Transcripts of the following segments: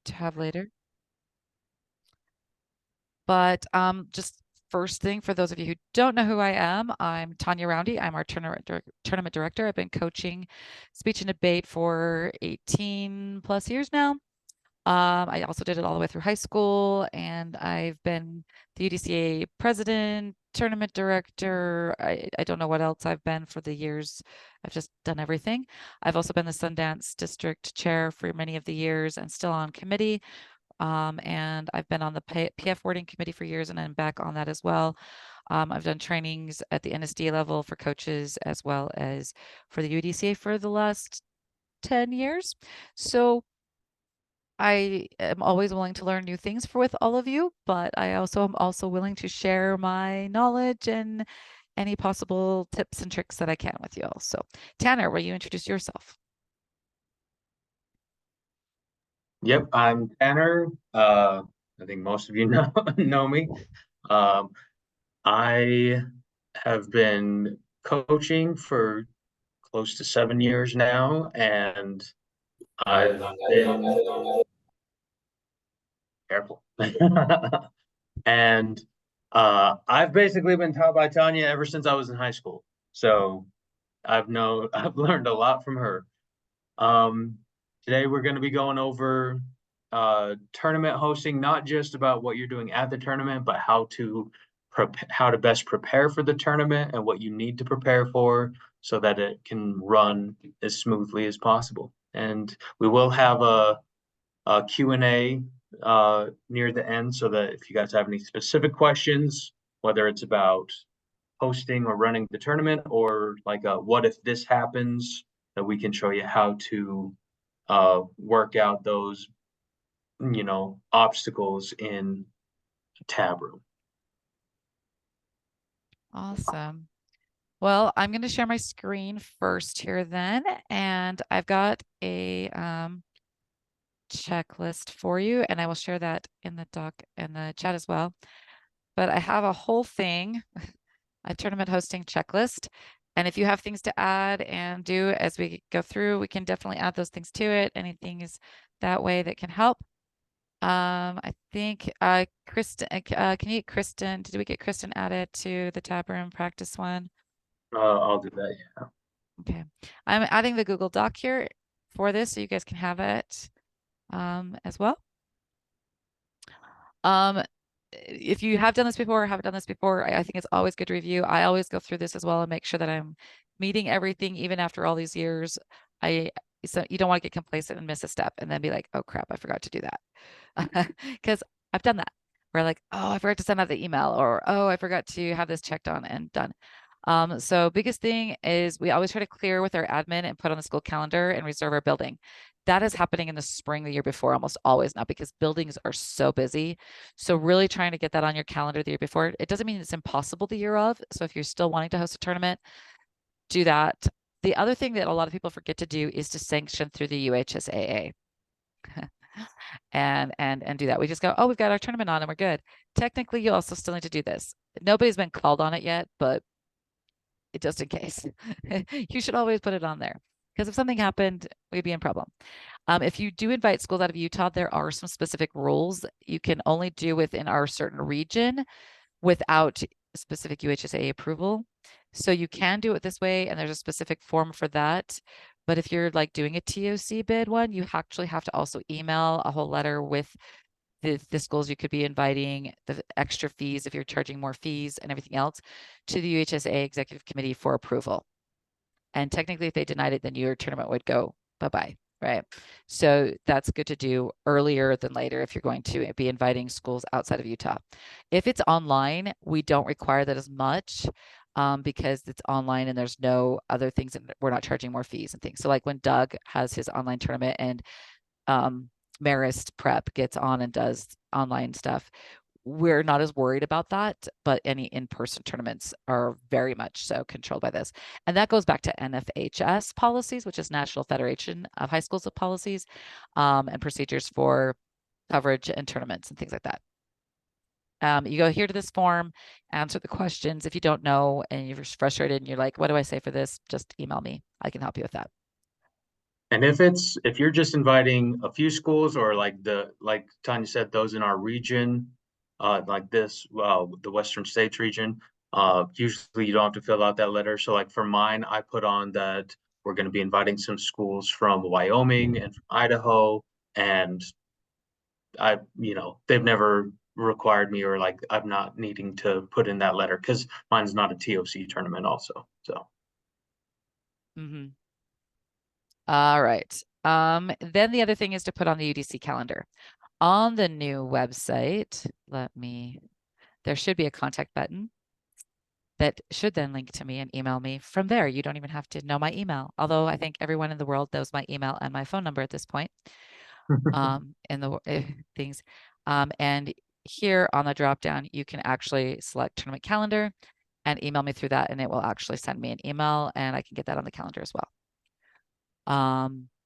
to have later. But just first thing, for those of you who don't know who I am, I'm Tanya Roundy. I'm our tournament director. I've been coaching speech and debate for 18 plus years now. I also did it all the way through high school, and I've been the UDCA president, tournament director. I don't know what else I've been for the years. I've just done everything. I've also been the Sundance district chair for many of the years and still on committee. And I've been on the PF wording committee for years, and I'm back on that as well. I've done trainings at the NSD level for coaches as well as for the UDCA for the last 10 years. So I am always willing to learn new things with all of you, but I also am also willing to share my knowledge and any possible tips and tricks that I can with you all. So Tanner, will you introduce yourself? Yep, I'm Tanner. I think most of you know me. Um, I have been coaching for close to 7 years now, and I've been careful. And I've basically been taught by Tanya ever since I was in high school. So I've learned a lot from her. Um, Today we're going to be going over tournament hosting, not just about what you're doing at the tournament, but how to best prepare for the tournament and what you need to prepare for so that it can run as smoothly as possible. And we will have a Q&A near the end so that if you guys have any specific questions, whether it's about hosting or running the tournament or like what if this happens, that we can show you how to work out those, obstacles in a tab room. Awesome. Well, I'm going to share my screen first here then, and I've got a checklist for you, and I will share that in the doc in the chat as well. But I have a whole thing, a tournament hosting checklist. And if you have things to add and do as we go through, we can definitely add those things to it. Anything is that way that can help. I think Kristen, can you get Kristen? Did we get Kristen added to the tab room practice one? I'll do that. Yeah. Okay. I'm adding the Google Doc here for this so you guys can have it as well. If you have done this before or haven't done this before, I think it's always good to review. I always go through this as well and make sure that I'm meeting everything even after all these years. So you don't want to get complacent and miss a step and then be like, oh crap, I forgot to do that. Because I've done that. Where like, oh, I forgot to send out the email, or oh, I forgot to have this checked on and done. So biggest thing is we always try to clear with our admin and put on the school calendar and reserve our building. That is happening in the spring the year before, almost always now, because buildings are so busy. So really trying to get that on your calendar the year before. It doesn't mean it's impossible the year of. So if you're still wanting to host a tournament, do that. The other thing that a lot of people forget to do is to sanction through the UHSAA. and do that. We just go, oh, we've got our tournament on and we're good. Technically, you also still need to do this. Nobody's been called on it yet, but just in case. You should always put it on there, because if something happened, we'd be in problem. If you do invite schools out of Utah, there are some specific rules. You can only do within our certain region without specific UHSA approval. So you can do it this way, and there's a specific form for that. But if you're like doing a TOC bid one, you actually have to also email a whole letter with the schools you could be inviting, the extra fees if you're charging more fees and everything else, to the UHSA executive committee for approval. And technically, if they denied it, then your tournament would go bye-bye, right? So that's good to do earlier than later if you're going to be inviting schools outside of Utah. If it's online, we don't require that as much because it's online and there's no other things, and we're not charging more fees and things. So like when Doug has his online tournament and Marist Prep gets on and does online stuff, we're not as worried about that, but any in-person tournaments are very much so controlled by this. And that goes back to NFHS policies, which is National Federation of High Schools of Policies, and procedures for coverage and tournaments and things like that. You go here to this form, answer the questions. If you don't know and you're frustrated and you're like, what do I say for this? Just email me. I can help you with that. And if you're just inviting a few schools or like Tanya said, those in our region, like this, the Western States region, usually you don't have to fill out that letter. So like for mine, I put on that we're going to be inviting some schools from Wyoming and from Idaho, and they've never required me, or like I'm not needing to put in that letter because mine's not a TOC tournament also. So Hmm. All right. Then the other thing is to put on the UDC calendar. On the new website, there should be a contact button that should then link to me and email me from there. You don't even have to know my email, although I think everyone in the world knows my email and my phone number at this point, in the things. And here on the drop down, you can actually select tournament calendar and email me through that, and it will actually send me an email, and I can get that on the calendar as well.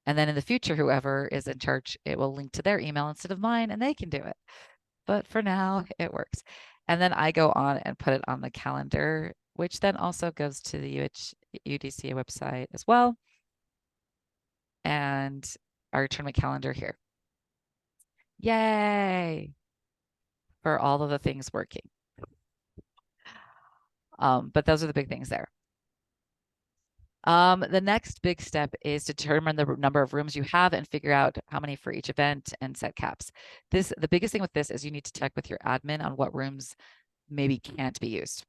And then in the future, whoever is in charge, it will link to their email instead of mine, and they can do it. But for now, it works. And then I go on and put it on the calendar, which then also goes to the UDCA website as well, and our tournament calendar here. Yay for all of the things working. But those are the big things there. The next big step is to determine the number of rooms you have and figure out how many for each event and set caps. The biggest thing with this is you need to check with your admin on what rooms maybe can't be used.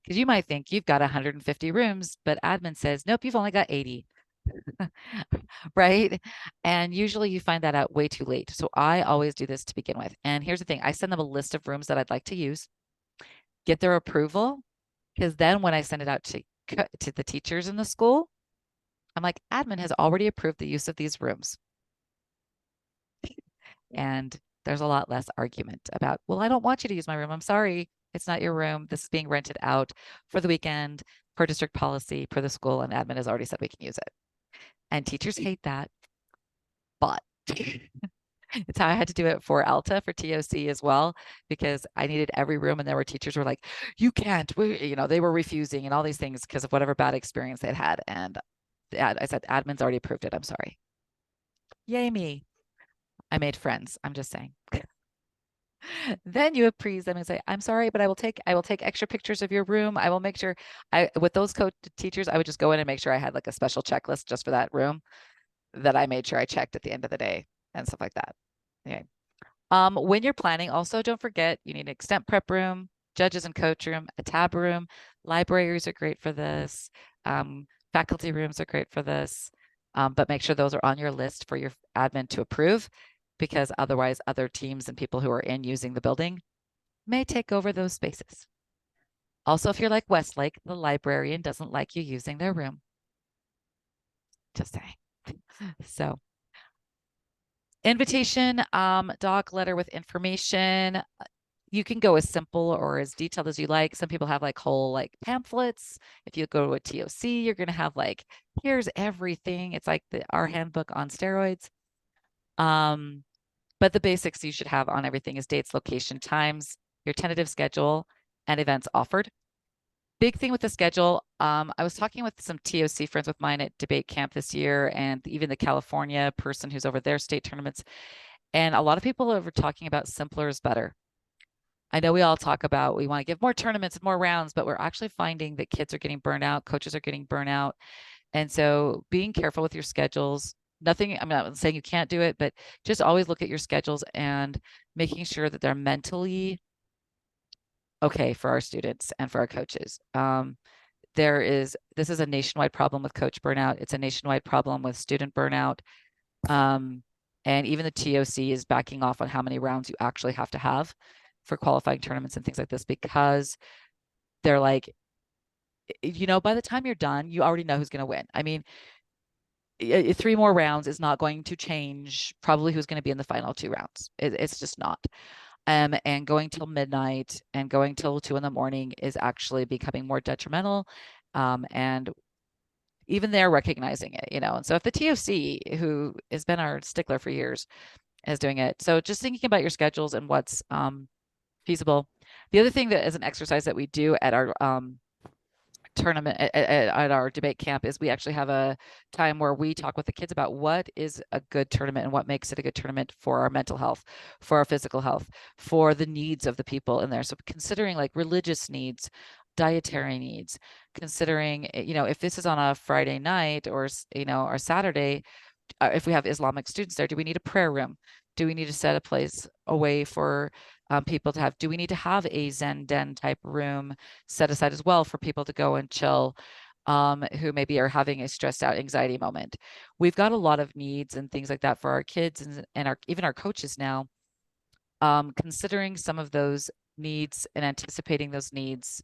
Because you might think you've got 150 rooms, but admin says, nope, you've only got 80. Right? And usually you find that out way too late. So I always do this to begin with. And here's the thing, I send them a list of rooms that I'd like to use, get their approval, because then when I send it out to the teachers in the school, I'm like, admin has already approved the use of these rooms. And there's a lot less argument about, well, I don't want you to use my room. I'm sorry. It's not your room. This is being rented out for the weekend per district policy, per the school, and admin has already said we can use it. And teachers hate that, but it's how I had to do it for Alta, for TOC as well, because I needed every room, and there were teachers who were like, you can't, they were refusing and all these things because of whatever bad experience they'd had. And I said, admin's already approved it. I'm sorry. Yay me. I made friends. I'm just saying. Then you appraise them and say, I'm sorry, but I will take extra pictures of your room. I will make sure with those coach teachers, I would just go in and make sure I had like a special checklist just for that room that I made sure I checked at the end of the day and stuff like that. Okay. When you're planning, also don't forget you need an extent prep room, judges and coach room, a tab room. Libraries are great for this. Faculty rooms are great for this. But make sure those are on your list for your admin to approve, because otherwise other teams and people who are in using the building may take over those spaces. Also, if you're like Westlake, the librarian doesn't like you using their room. Just saying. So invitation, doc letter with information. You can go as simple or as detailed as you like. Some people have like whole like pamphlets. If you go to a TOC, you're going to have like, here's everything. It's like our handbook on steroids. But the basics you should have on everything is dates, location, times, your tentative schedule, and events offered. Big thing with the schedule. I was talking with some TOC friends with mine at debate camp this year, and even the California person who's over their state tournaments. And a lot of people are talking about simpler is better. I know we all talk about we want to give more tournaments and more rounds, but we're actually finding that kids are getting burnt out, coaches are getting burnt out. And so being careful with your schedules. Nothing, I'm not saying you can't do it, but just always look at your schedules and making sure that they're mentally okay for our students and for our coaches. This is a nationwide problem with coach burnout. It's a nationwide problem with student burnout. And even the TOC is backing off on how many rounds you actually have to have for qualifying tournaments and things like this, because they're like, by the time you're done, you already know who's going to win. I mean, 3 more rounds is not going to change probably who's going to be in the final 2 rounds. It's just not. And going till midnight and going till 2 a.m. is actually becoming more detrimental. And even they're recognizing it, And so if the TOC, who has been our stickler for years, is doing it, so just thinking about your schedules and what's feasible. The other thing that is an exercise that we do at our tournament at our debate camp is we actually have a time where we talk with the kids about what is a good tournament and what makes it a good tournament for our mental health, for our physical health, for the needs of the people in there. So considering like religious needs, dietary needs, considering, if this is on a Friday night or, or Saturday, if we have Islamic students there, do we need a prayer room? Do we need to set a place away for people to have? Do we need to have a Zen den type room set aside as well for people to go and chill, who maybe are having a stressed out anxiety moment? We've got a lot of needs and things like that for our kids and our even our coaches now. Considering some of those needs and anticipating those needs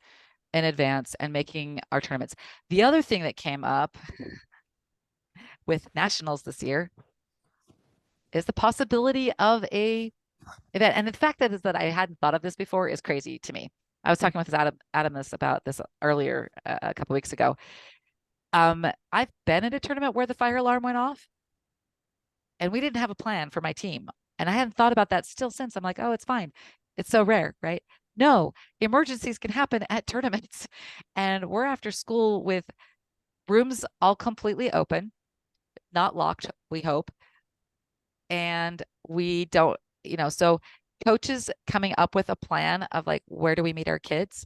in advance and making our tournaments. The other thing that came up with nationals this year is the possibility of a event. And the fact that is that I hadn't thought of this before is crazy to me. I was talking with Adam about this earlier a couple weeks ago. I've been at a tournament where the fire alarm went off and we didn't have a plan for my team. And I hadn't thought about that still since. I'm like, oh, it's fine. It's so rare, right? No, emergencies can happen at tournaments. And we're after school with rooms all completely open, not locked, we hope. And we don't, so coaches coming up with a plan of like, where do we meet our kids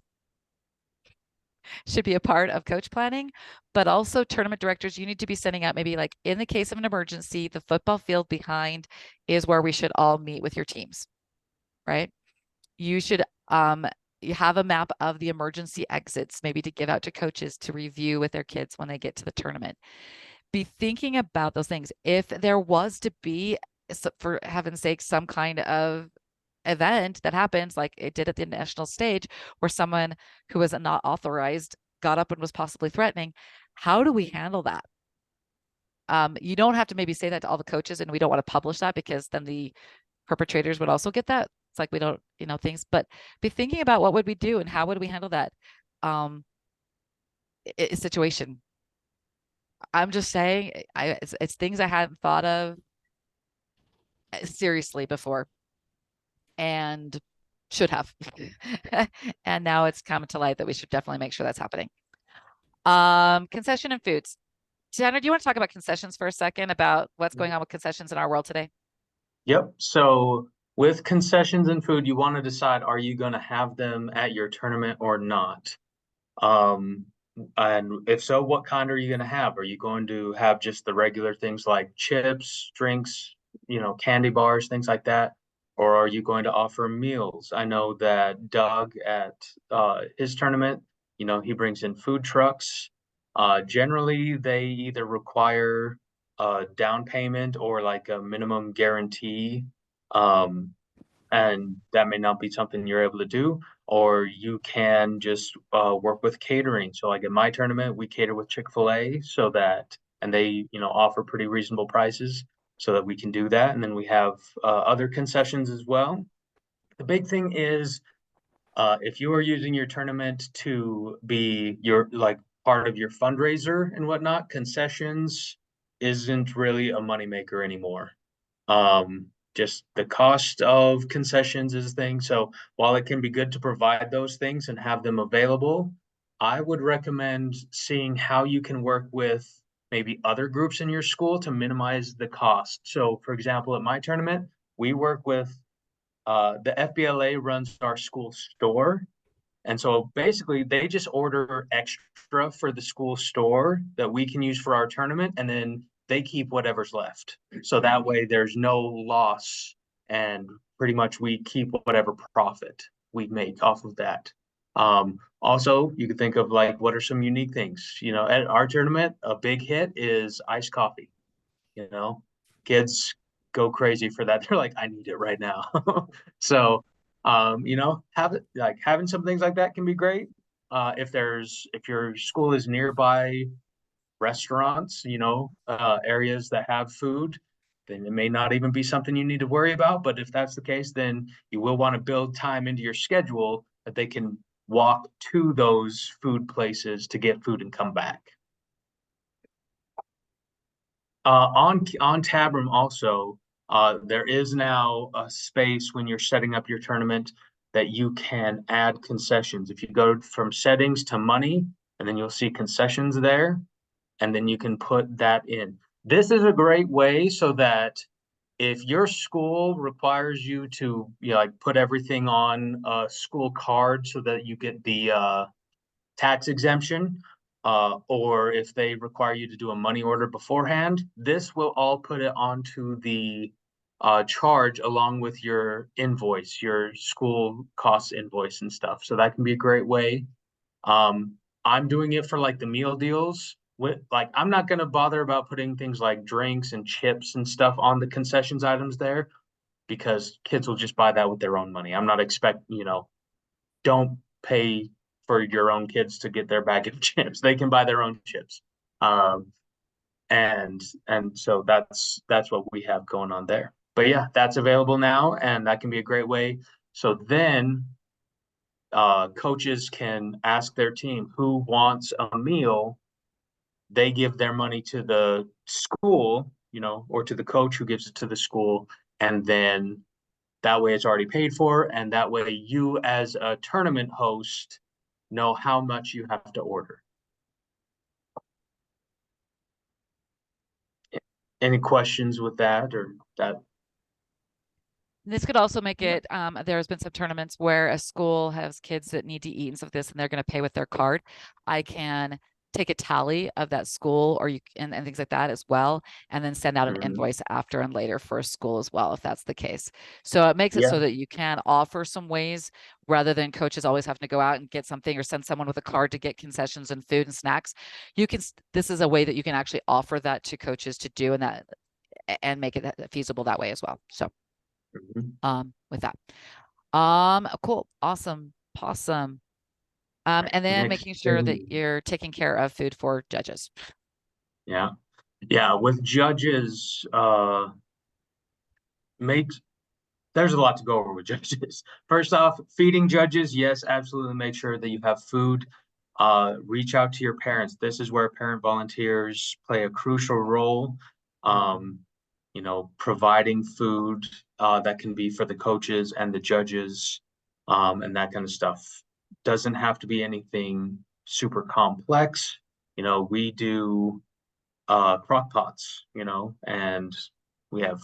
should be a part of coach planning, but also tournament directors, you need to be sending out maybe like in the case of an emergency, the football field behind is where we should all meet with your teams, right? You should you have a map of the emergency exits, maybe to give out to coaches to review with their kids when they get to the tournament. Be thinking about those things. If there was to be, for heaven's sake, some kind of event that happens like it did at the national stage where someone who was not authorized got up and was possibly threatening, how do we handle that? You don't have to maybe say that to all the coaches, and we don't want to publish that because then the perpetrators would also get that. It's like we don't, things, but be thinking about what would we do and how would we handle that situation. I'm just saying, it's things I hadn't thought of seriously before and should have. And now it's come to light that we should definitely make sure that's happening. Concession and foods. Tanner, do you want to talk about concessions for a second about what's going on with concessions in our world today? Yep. So with concessions and food, you want to decide, are you going to have them at your tournament or not? Um, and if so, what kind are you going to have? Are you going to have just the regular things like chips, drinks, candy bars, things like that? Or are you going to offer meals? I know that Doug at his tournament, he brings in food trucks. Generally, they either require a down payment or like a minimum guarantee. Um, and that may not be something you're able to do, or you can just work with catering. So, like in my tournament, we cater with Chick-fil-A so that, and they, offer pretty reasonable prices so that we can do that. And then we have other concessions as well. The big thing is if you are using your tournament to be your like part of your fundraiser and whatnot, concessions isn't really a moneymaker anymore. Just the cost of concessions is a thing. So while it can be good to provide those things and have them available, I would recommend seeing how you can work with maybe other groups in your school to minimize the cost. So, for example, at my tournament, we work with the FBLA runs our school store, and so basically, they just order extra for the school store that we can use for our tournament, and then they keep whatever's left. So that way, there's no loss, and pretty much we keep whatever profit we make off of that. Also, you can think of like what are some unique things. At our tournament, a big hit is iced coffee. You know, kids go crazy for that. They're like, I need it right now. So, have it like having some things like that can be great. If your school is nearby restaurants, areas that have food, then it may not even be something you need to worry about. But if that's the case, then you will want to build time into your schedule that they can walk to those food places to get food and come back. On Tabram also, there is now a space when you're setting up your tournament that you can add concessions. If you go from settings to money, and then you'll see concessions there, and then you can put that in. This is a great way so that if your school requires you to, like put everything on a school card so that you get the tax exemption, or if they require you to do a money order beforehand, this will all put it onto the charge along with your invoice, your school cost invoice and stuff. So that can be a great way. Um, I'm doing it for like the meal deals. With like, I'm not gonna bother about putting things like drinks and chips and stuff on the concessions items there because kids will just buy that with their own money. I'm not don't pay for your own kids to get their bag of chips. They can buy their own chips. Um, and so that's what we have going on there. But yeah, that's available now, and that can be a great way. So then coaches can ask their team who wants a meal. They give their money to the school, or to the coach who gives it to the school, and then that way it's already paid for, and that way you as a tournament host know how much you have to order. Any questions with that or that? This could also make Yeah. it, there's been some tournaments where a school has kids that need to eat and stuff like this, and they're going to pay with their card. I can take a tally of that school or and things like that as well, and then send out an Mhm. invoice after and later for a school as well, if that's the case. So it makes it Yeah. so that you can offer some ways rather than coaches always having to go out and get something or send someone with a card to get concessions and food and snacks. This is a way that you can actually offer that to coaches to do and make it feasible that way as well. So Mhm. with that. Cool. Awesome. And then Next making sure that thing. you're taking care of food for judges. Yeah. Yeah. With judges, make there's a lot to go over with judges. First off, feeding judges, yes, absolutely make sure that you have food. Reach out to your parents. This is where parent volunteers play a crucial role. Um, providing food that can be for the coaches and the judges, and that kind of stuff. Doesn't have to be anything super complex. We do crock pots, and we have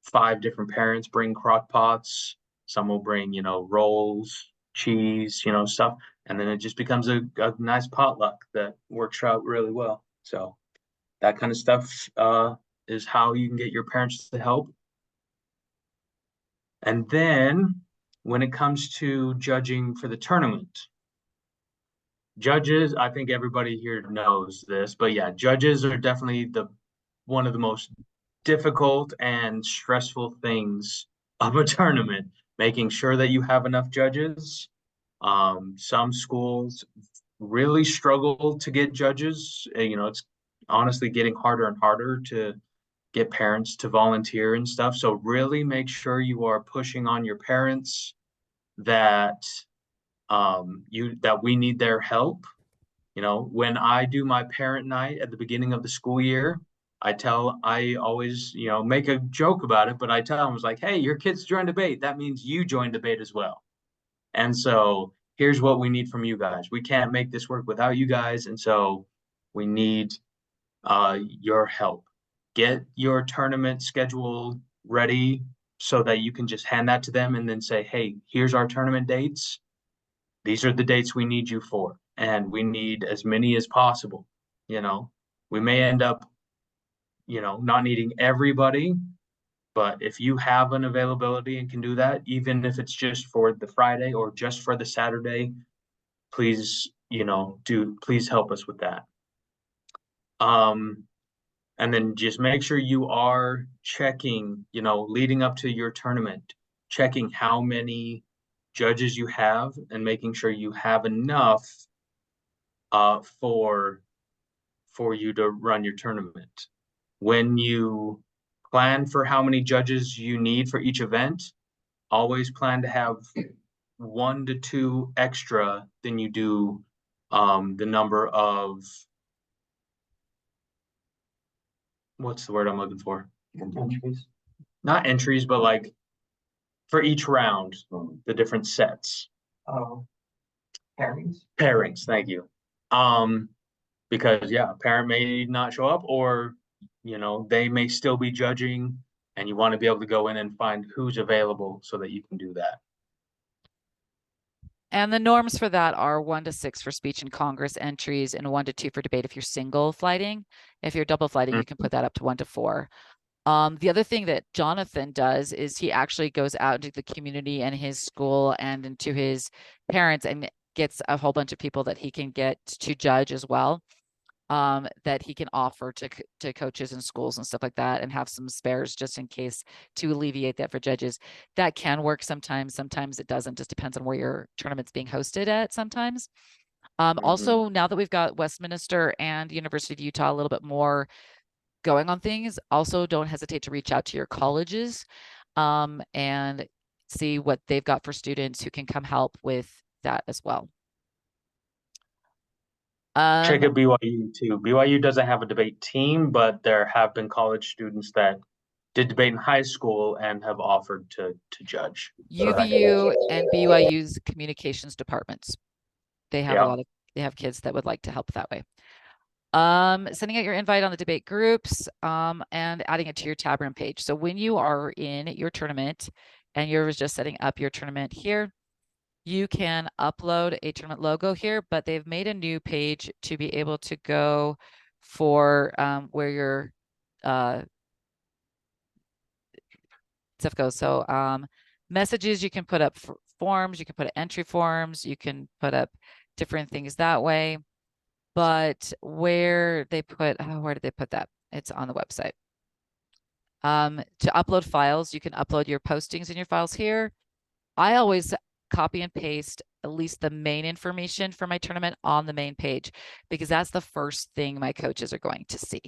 5 different parents bring crock pots. Some will bring, rolls, cheese, stuff. And then it just becomes a nice potluck that works out really well. So that kind of stuff is how you can get your parents to help. And then when it comes to judging for the tournament, judges, I think everybody here knows this, but yeah, judges are definitely the one of the most difficult and stressful things of a tournament, making sure that you have enough judges. Some schools really struggle to get judges. It's honestly getting harder and harder to get parents to volunteer and stuff. So really make sure you are pushing on your parents that that we need their help. When I do my parent night at the beginning of the school year, I always, make a joke about it, but I tell them, I was like, hey, your kids joined debate. That means you joined debate as well. And so here's what we need from you guys. We can't make this work without you guys. And so we need your help. Get your tournament schedule ready so that you can just hand that to them and then say, hey, here's our tournament dates. These are the dates we need you for, and we need as many as possible. You know, we may end up, not needing everybody, but if you have an availability and can do that, even if it's just for the Friday or just for the Saturday, please, please help us with that. Um, and then just make sure you are checking, leading up to your tournament, checking how many judges you have and making sure you have enough uh, for for you to run your tournament. When you plan for how many judges you need for each event, always plan to have 1 to 2 extra than you do the number of what's the word I'm looking for? Entries. Not entries, but like for each round, the different sets. Oh, pairings. Pairings, thank you. Um, because yeah, a parent may not show up, or they may still be judging, and you want to be able to go in and find who's available so that you can do that. And the norms for that are 1 to 6 for speech and Congress entries and 1 to 2 for debate if you're single flighting. If you're double flighting, you can Mhm. put that up to 1 to 4. The other thing that Jonathan does is he actually goes out into the community and his school and into his parents and gets a whole bunch of people that he can get to judge as well. That he can offer to coaches and schools and stuff like that, and have some spares just in case to alleviate that for judges. That can work sometimes. Sometimes it doesn't. Just depends on where your tournament's being hosted at sometimes. Mhm. Also, now that we've got Westminster and University of Utah a little bit more going on things, also don't hesitate to reach out to your colleges and see what they've got for students who can come help with that as well. Check Um, at BYU too. BYU doesn't have a debate team, but there have been college students that did debate in high school and have offered to judge. UVU and BYU's communications departments. They have a Yeah. lot of they have kids that would like to help that way. Sending out your invite on the debate groups, and adding it to your tab room page. So when you are in your tournament and you're just setting up your tournament here, you can upload a tournament logo here, but they've made a new page to be able to go for where your stuff goes. So messages, you can put up forms, you can put entry forms, you can put up different things that way. But where they put, oh, where did they put that? It's on the website. To upload files, you can upload your postings and your files here. I always copy and paste at least the main information for my tournament on the main page, because that's the first thing my coaches are going to see.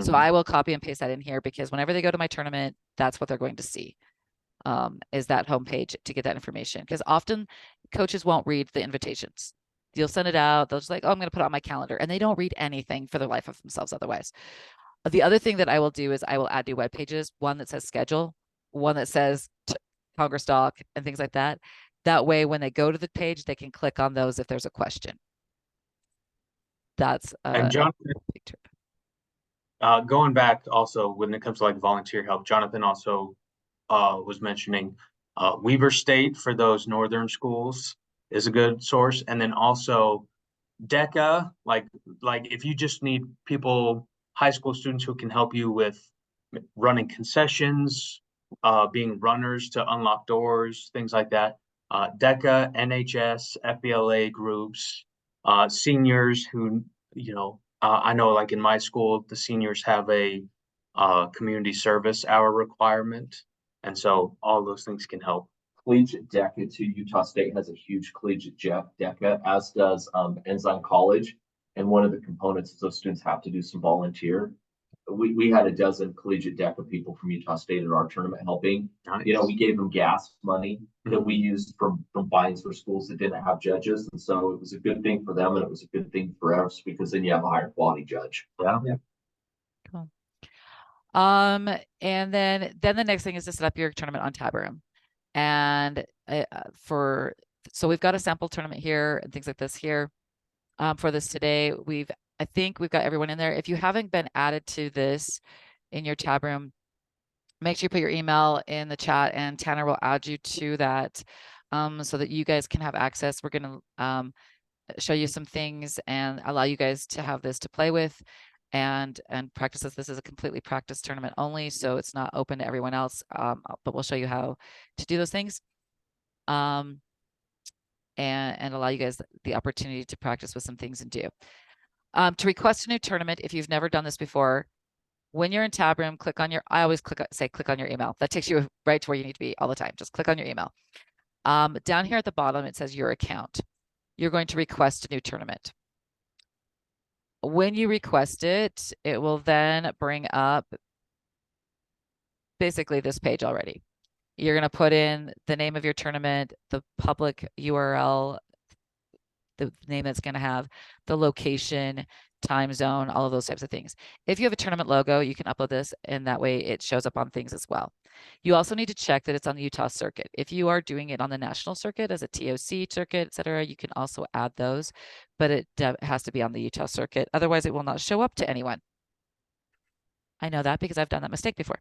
So Mhm. I will copy and paste that in here, because whenever they go to my tournament, that's what they're going to see, is that homepage to get that information. Because often coaches won't read the invitations. You'll send it out. They'll just like, oh, I'm going to put it on my calendar. And they don't read anything for the life of themselves otherwise. The other thing that I will do is I will add new web pages, one that says schedule, one that says Congress doc and things like that. That way, when they go to the page, they can click on those if there's a question. That's And a Jonathan, big tip. going back also when it comes to like volunteer help, Jonathan also was mentioning Weaver State for those northern schools is a good source, and then also DECA, like if you just need people, high school students who can help you with running concessions, being runners to unlock doors, things like that. DECA, NHS, FBLA groups, seniors who, I know like in my school, the seniors have a community service hour requirement. And so all those things can help. Collegiate DECA too. Utah State has a huge collegiate DECA, as does Ensign College. And one of the components is those students have to do some volunteer. We had a dozen collegiate DECA people from Utah State at our tournament helping. Nice. We gave them gas money that we used from fines for schools that didn't have judges. And so it was a good thing for them, and it was a good thing for us, because then you have a higher quality judge. Yeah. Cool. And then the next thing is to set up your tournament on tab room. And so we've got a sample tournament here and things like this here. For this today, I think we've got everyone in there. If you haven't been added to this in your tab room, make sure you put your email in the chat, and Tanner will add you to that, so that you guys can have access. We're going to show you some things and allow you guys to have this to play with and practice this. This is a completely practice tournament only, so it's not open to everyone else, but we'll show you how to do those things, and allow you guys the opportunity to practice with some things and do. To request a new tournament, if you've never done this before, when you're in tab room, I always click on your email. That takes you right to where you need to be all the time. Just click on your email. Down here at the bottom, it says your account. You're going to request a new tournament. When you request it, it will then bring up basically this page already. You're going to put in the name of your tournament, the public URL, the name that's going to have, the location, time zone, all of those types of things. If you have a tournament logo, you can upload this, and that way it shows up on things as well. You also need to check that it's on the Utah circuit. If you are doing it on the national circuit as a TOC circuit, etc., you can also add those, but it has to be on the Utah circuit. Otherwise, it will not show up to anyone. I know that because I've done that mistake before.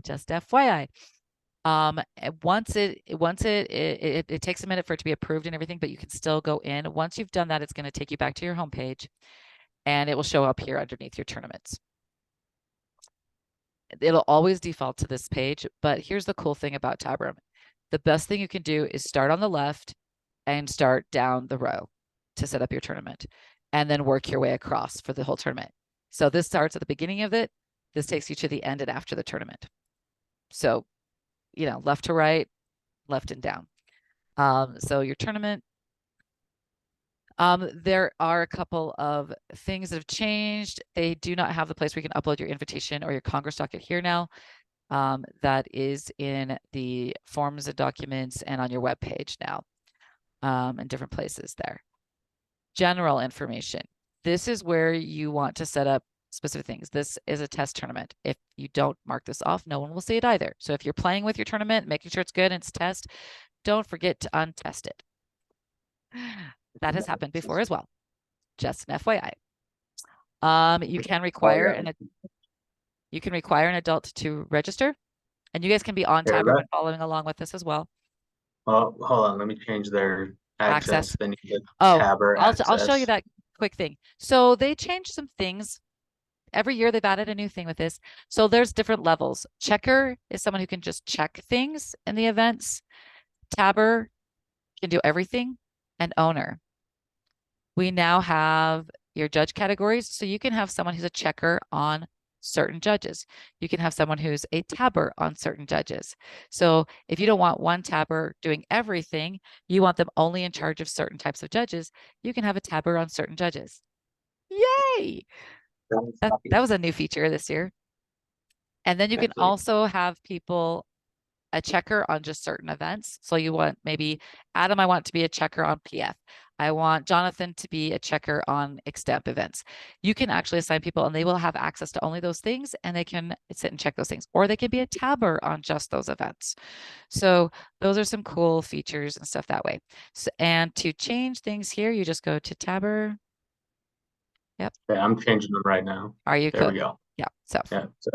Just FYI. Once it takes a minute for it to be approved and everything, but you can still go in. Once you've done that, it's going to take you back to your homepage, and it will show up here underneath your tournaments. It'll always default to this page, but here's the cool thing about Tab Room. The best thing you can do is start on the left and start down the row to set up your tournament, and then work your way across for the whole tournament. So this starts at the beginning of it. This takes you to the end and after the tournament. So, you know, left to right, left and down. So your tournament, there are a couple of things that have changed. They do not have the place where you can upload your invitation or your Congress docket here now. That is in the forms and documents and on your web page now, in different places there. General information. This is where you want to set up specific things. This is a test tournament. If you don't mark this off, no one will see it either. So if you're playing with your tournament, making sure it's good and it's test, don't forget to untest it. That has happened before as well. Just an FYI. You can require an adult to register, and you guys can be on Tab Room and following along with this as well. Oh, hold on. Let me change their access. They need the tab or access. I'll show you that quick thing. So they changed some things. Every year they've added a new thing with this. So there's different levels. Checker is someone who can just check things in the events. Tabber can do everything, and owner. We now have your judge categories. So you can have someone who's a checker on certain judges. You can have someone who's a tabber on certain judges. So if you don't want one tabber doing everything, you want them only in charge of certain types of judges, you can have a tabber on certain judges. Yay! That was a new feature this year. And then you can also have people a checker on just certain events. So you want maybe Adam, I want to be a checker on PF. I want Jonathan to be a checker on extemp events. You can actually assign people and they will have access to only those things, and they can sit and check those things, or they can be a tabber on just those events. So those are some cool features and stuff that way. So, and to change things here, you just go to tabber. Yep. Yeah, I'm changing them right now. Are you? There we go. Yeah. So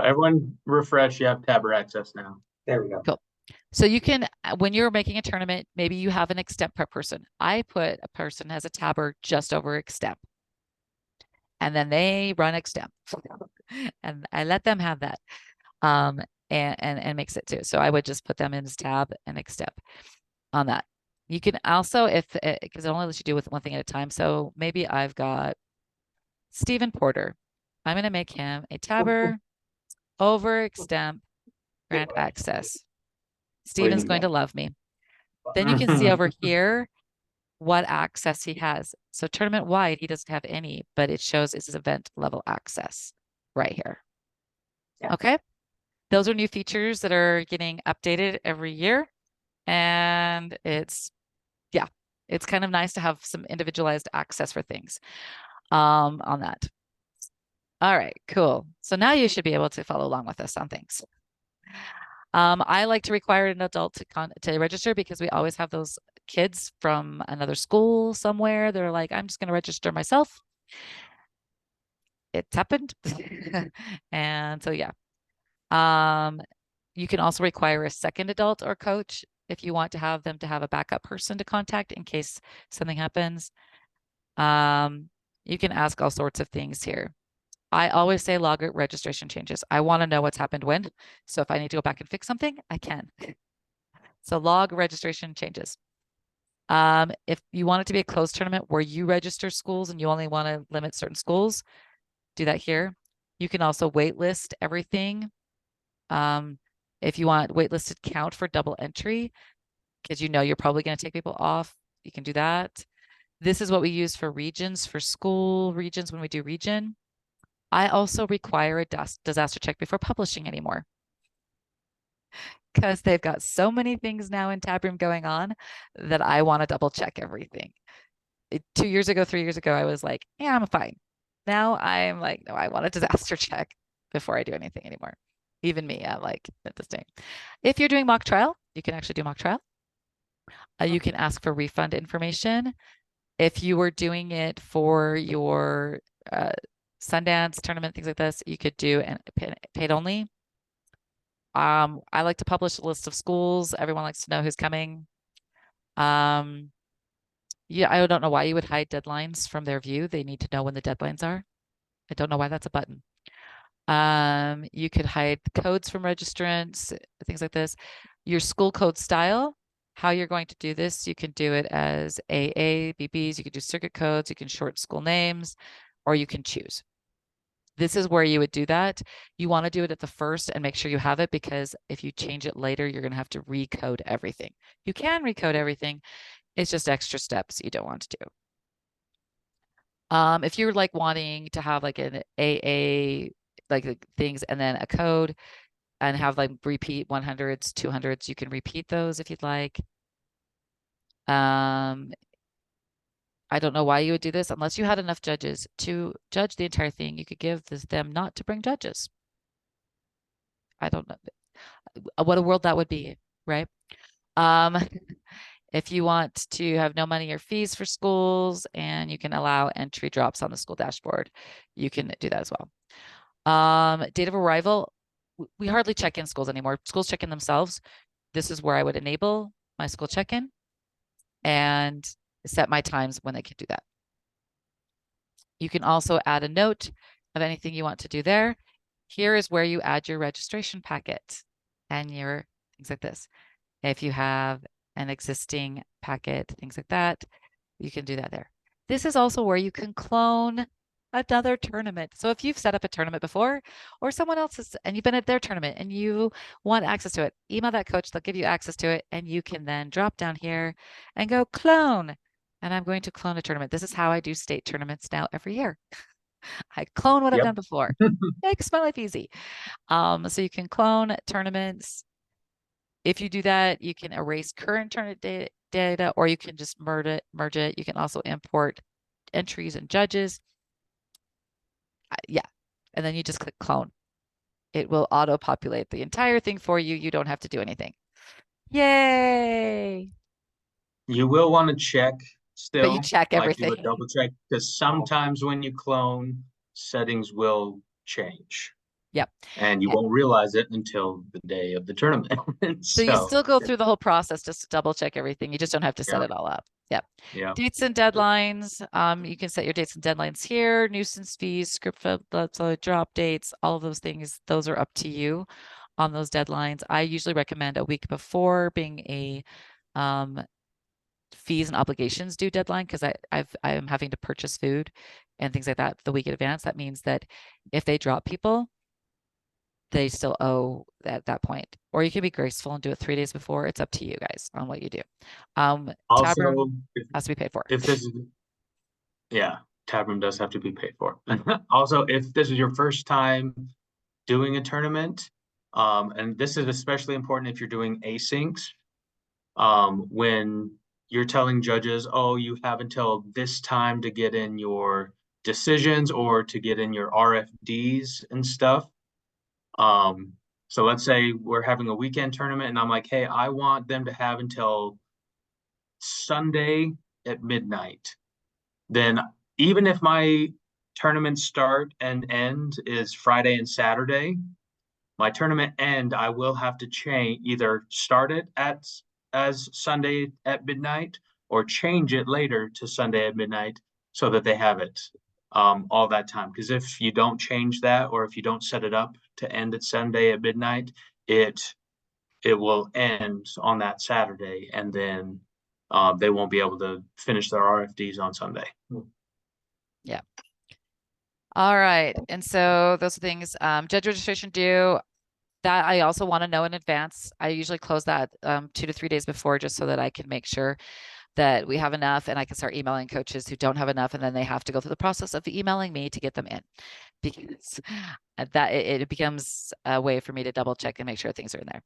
everyone refresh. You have tabber access now. There we go. Cool. So you can, when you're making a tournament, maybe you have an extemp prep person. I put a person as a tabber just over extemp, and then they run extemp, and I let them have that, and mix it too. So I would just put them in as tab and extemp on that. You can also, because it only lets you do with one thing at a time. So maybe I've got Stephen Porter. I'm going to make him a tabber over extemp, grant access. Stephen's going to love me. Then you can see over here what access he has. So tournament wide, he doesn't have any, but it shows his event level access right here. Yeah. Okay. Those are new features that are getting updated every year. And it's kind of nice to have some individualized access for things on that. All right, cool. So now you should be able to follow along with us on things. I like to require an adult to register, because we always have those kids from another school somewhere. They're like, I'm just going to register myself. It's happened. And so, yeah. You can also require a second adult or coach if you want to have them to have a backup person to contact in case something happens. You can ask all sorts of things here. I always say log registration changes. I want to know what's happened when. So if I need to go back and fix something, I can. So log registration changes. If you want it to be a closed tournament where you register schools and you only want to limit certain schools, do that here. You can also waitlist everything. If you want waitlisted count for double entry, because you know you're probably going to take people off, you can do that. This is what we use for regions, for school regions when we do region. I also require a disaster check before publishing anymore, because they've got so many things now in Tab Room going on that I want to double check everything. 2 years ago, 3 years ago, I was like, yeah, I'm fine. Now I'm like, no, I want a disaster check before I do anything anymore. Even me, I'm like at this day. If you're doing mock trial, you can actually do mock trial. You can ask for refund information. If you were doing it for your uh, Sundance tournament, things like this, you could do and paid only. I like to publish a list of schools. Everyone likes to know who's coming. Yeah, I don't know why you would hide deadlines from their view. They need to know when the deadlines are. I don't know why that's a button. You could hide codes from registrants, things like this. Your school code style, how you're going to do this, you can do it as AA, BBs, you can do circuit codes, you can short school names, or you can choose. This is where you would do that. You want to do it at the first and make sure you have it, because if you change it later, you're going to have to recode everything. You can recode everything. It's just extra steps you don't want to do. If you're like wanting to have like an AA, like things and then a code and have like repeat 100s, 200s, you can repeat those if you'd like. I don't know why you would do this unless you had enough judges to judge the entire thing. You could give them not to bring judges. I don't know what a world that would be, right? Um, if you want to have no money or fees for schools and you can allow entry drops on the school dashboard, you can do that as well. Date of arrival, we hardly check in schools anymore. Schools check in themselves. This is where I would enable my school check-in and set my times when they can do that. You can also add a note of anything you want to do there. Here is where you add your registration packet and your things like this. If you have an existing packet, things like that, you can do that there. This is also where you can clone another tournament. So if you've set up a tournament before or someone else's and you've been at their tournament and you want access to it, email that coach, they'll give you access to it and you can then drop down here and go clone. And I'm going to clone a tournament. This is how I do state tournaments now every year. I clone what I've done before. Makes my life easy. So you can clone tournaments. If you do that, you can erase current tournament data, or you can just merge it. You can also import entries and judges. Yeah. And then you just click clone. It will auto-populate the entire thing for you. You don't have to do anything. Yay. You will want to check But you still, check like do a everything. double check, because sometimes when you clone, settings will change. Yep. And you won't realize it until the day of the tournament. So you still go through the whole process just to double check everything. You just don't have to set it all up. Yep. Yeah. Dates and deadlines. You can set your dates and deadlines here. Nuisance fees, script drop dates, all of those things. Those are up to you on those deadlines. I usually recommend a week before being a fees and obligations due deadline, because I'm having to purchase food and things like that the week in advance. That means that if they drop people, they still owe at that point. Or you can be graceful and do it 3 days before. It's up to you guys on what you do. Tab room has to be paid for. If this is, yeah, tab room does have to be paid for. Also, if this is your first time doing a tournament, and this is especially important if you're doing asyncs, when you're telling judges, oh, you have until this time to get in your decisions or to get in your RFDs and stuff. So let's say we're having a weekend tournament and I'm like, hey, I want them to have until Sunday at midnight. Then even if my tournament start and end is Friday and Saturday, my tournament end, I will have to change, either start it as Sunday at midnight or change it later to Sunday at midnight so that they have it all that time. Because if you don't change that, or if you don't set it up to end at Sunday at midnight, it will end on that Saturday, and then they won't be able to finish their RFDs on Sunday. Yeah. All right. And so those things, judge registration due, that I also want to know in advance. I usually close that 2 to 3 days before, just so that I can make sure that we have enough and I can start emailing coaches who don't have enough, and then they have to go through the process of emailing me to get them in, because that it becomes a way for me to double check and make sure things are in there.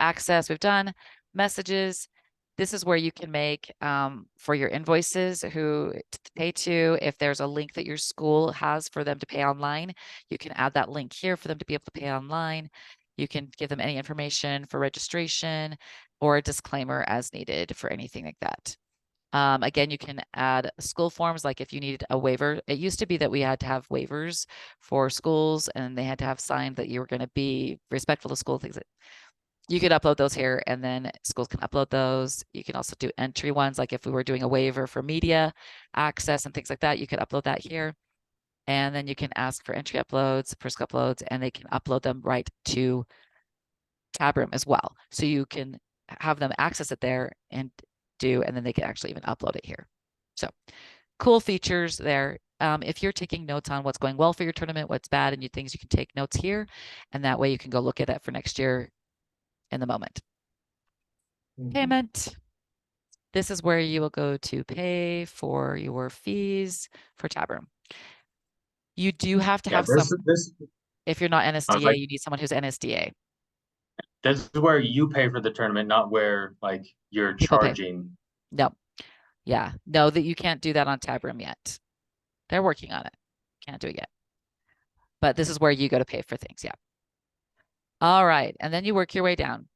Access, we've done. Messages, This is where you can make for your invoices who to pay to. If there's a link that your school has for them to pay online, you can add that link here for them to be able to pay online. You can give them any information for registration or a disclaimer as needed for anything like that. Again, you can add school forms, like if you needed a waiver. It used to be that we had to have waivers for schools and they had to have signed that you were going to be respectful to school, things like you could upload those here and then schools can upload those. You can also do entry ones, like if we were doing a waiver for media access and things like that, you could upload that here. And then you can ask for entry uploads, first uploads, and they can upload them right to Tabroom as well. So you can have them access it there and then they can actually even upload it here. So cool features there. If you're taking notes on what's going well for your tournament, what's bad, and things, you can take notes here. And that way you can go look at it for next year in the moment. Payment. This is where you will go to pay for your fees for Tabroom. You do have to have if you're not NSDA, you need someone who's NSDA. This is where you pay for the tournament, not where like you're charging. No. Yeah. No, that you can't do that on Tabroom yet. They're working on it. Can't do it yet. But this is where you go to pay for things. Yeah. All right. And then you work your way down.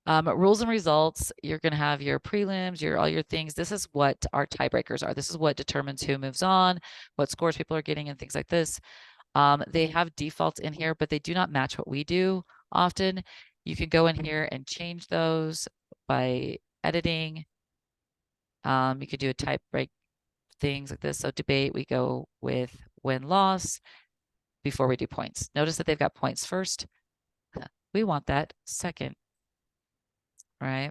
Rules and results, you're going to have your prelims, all your things. This is what our tiebreakers are. This is what determines who moves on, what scores people are getting, and things like this. They have defaults in here, but they do not match what we do often. You can go in here and change those by editing. You could do a type break, things like this. So debate, we go with win-loss before we do points. Notice that they've got points first. We want that second. Right.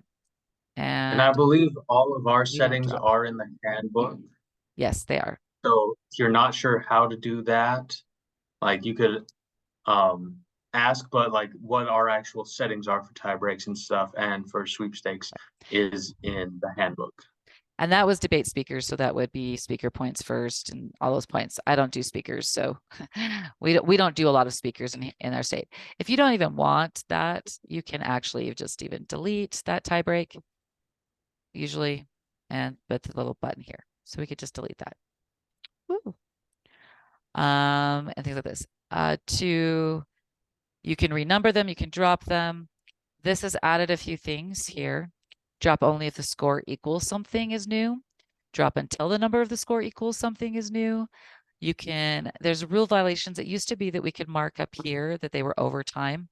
And I believe all of our settings drop. are in the handbook. Yes, they are. So if you're not sure how to do that, like you could ask, but like what our actual settings are for tie breaks and stuff and for sweepstakes is in the handbook. And that was debate speakers, so that would be speaker points first and all those points. I don't do speakers, so we don't do a lot of speakers in our state. If you don't even want that, you can actually just even delete that tie break usually, and with the little button here. So we could just delete that. Woo. And things like this. You can renumber them, you can drop them. This has added a few things here. Drop only if the score equals something is new. Drop until the number of the score equals something is new. There's rule violations. It used to be that we could mark up here that they were overtime.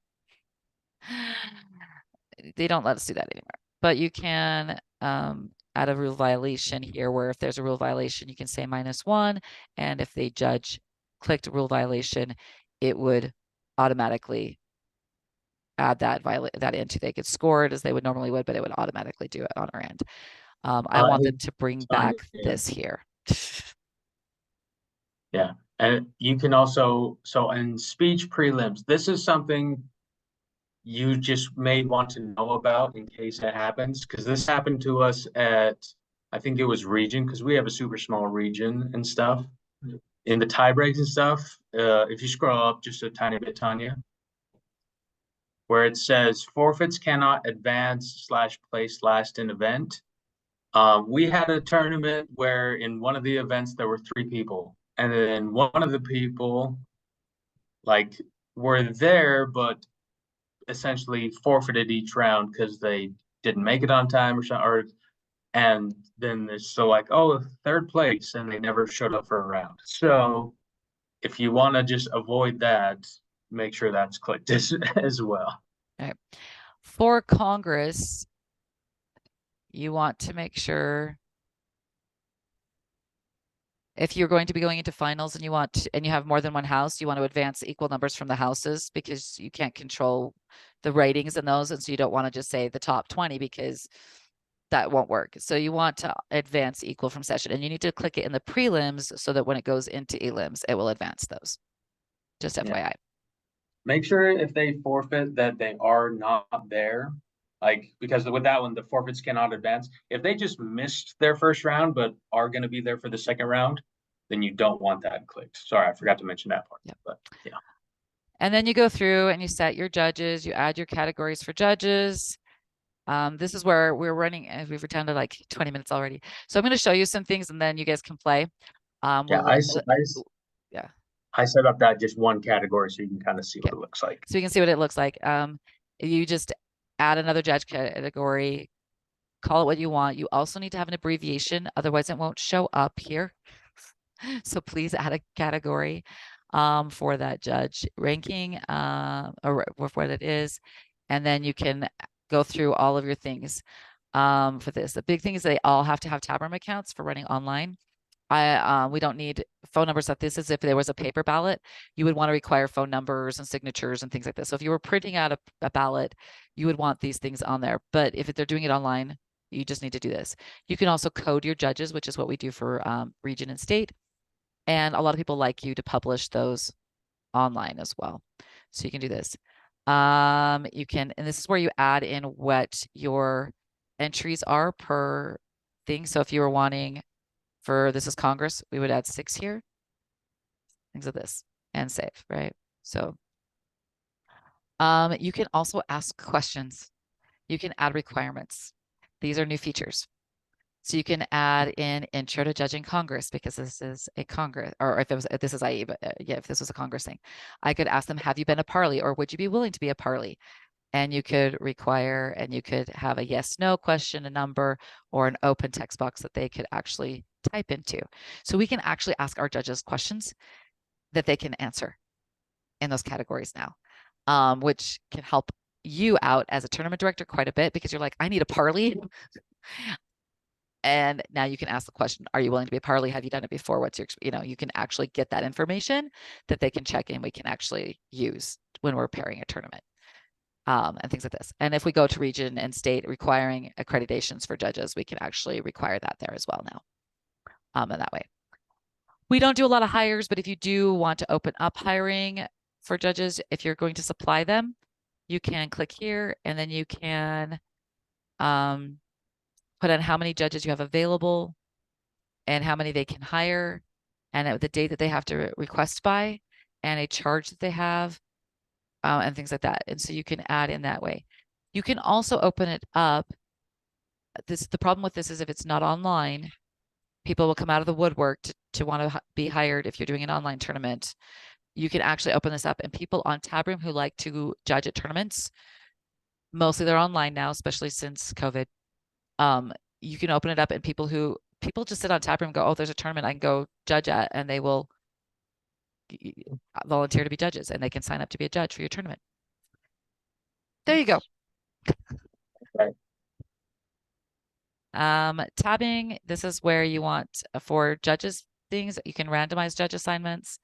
They don't let us do that anymore. But you can add a rule violation here where if there's a rule violation, you can say -1. And if the judge clicked rule violation, it would automatically add that into. They could score it as they would normally would, but it would automatically do it on our end. I want them to bring back this here. Yeah. And you can also, so in speech prelims, this is something you just may want to know about in case it happens, because this happened to us at, I think it was region, because we have a super small region and stuff. In the tie breaks and stuff, if you scroll up just a tiny bit, Tanya, where it says forfeits cannot advance / place last in event. We had a tournament where in one of the events there were 3 people, and then one of the people like were there, but essentially forfeited each round because they didn't make it on time or something, and then it's still like, oh, 3rd place, and they never showed up for a round. So if you want to just avoid that, make sure that's clicked as well. All right. For Congress, you want to make sure if you're going to be going into finals and you have more than one house, you want to advance equal numbers from the houses because you can't control the ratings in those. And so you don't want to just say the top 20 because that won't work. So you want to advance equal from session, and you need to click it in the prelims so that when it goes into elims, it will advance those. Just FYI. Yeah. Make sure if they forfeit that they are not there. Like, because with that one, the forfeits cannot advance. If they just missed their first round, but are going to be there for the second round, then you don't want that clicked. Sorry, I forgot to mention that part. Yep. But yeah. And then you go through and you set your judges, you add your categories for judges. This is where we're running, we've down to like 20 minutes already. So I'm going to show you some things and then you guys can play. Yeah, Yeah. I set up that just one category so you can kind of see what Okay. it looks like. So you can see what it looks like. You just add another judge category, call it what you want. You also need to have an abbreviation, otherwise it won't show up here. So please add a category for that judge ranking or what it is. And then you can go through all of your things for this. The big thing is they all have to have tab room accounts for running online. We don't need phone numbers. That this is if there was a paper ballot, you would want to require phone numbers and signatures and things like this. So if you were printing out a ballot, you would want these things on there. But if they're doing it online, you just need to do this. You can also code your judges, which is what we do for region and state. And a lot of people like you to publish those online as well. So you can do this. You can, and this is where you add in what your entries are per thing. So if you were wanting for this is Congress, we would add 6 here. Things like this and save, right? So you can also ask questions. You can add requirements. These are new features. So you can add in intro to judging Congress because this is a Congress, or if it was, if this is IE, but yeah, if this was a Congress thing, I could ask them, have you been a parley or would you be willing to be a parley? And you could require, and you could have a yes, no question, a number, or an open text box that they could actually type into. So we can actually ask our judges questions that they can answer in those categories now, which can help you out as a tournament director quite a bit because you're like, I need a parley. And now you can ask the question, are you willing to be a parley? Have you done it before? What's your, you can actually get that information that they can check in. We can actually use when we're pairing a tournament and things like this. And if we go to region and state requiring accreditations for judges, we can actually require that there as well now. In that way. We don't do a lot of hires, but if you do want to open up hiring for judges, if you're going to supply them, you can click here and then you can put in how many judges you have available and how many they can hire and the date that they have to request by and a charge that they have and things like that. And so you can add in that way. You can also open it up. The problem with this is if it's not online, people will come out of the woodwork to want to be hired if you're doing an online tournament. You can actually open this up and people on tab room who like to judge at tournaments, mostly they're online now, especially since COVID. You can open it up and people just sit on tab room and go, oh, there's a tournament I can go judge at, and they will volunteer to be judges and they can sign up to be a judge for your tournament. There you go. Right. Tabbing, this is where you want for judges things, you can randomize judge assignments.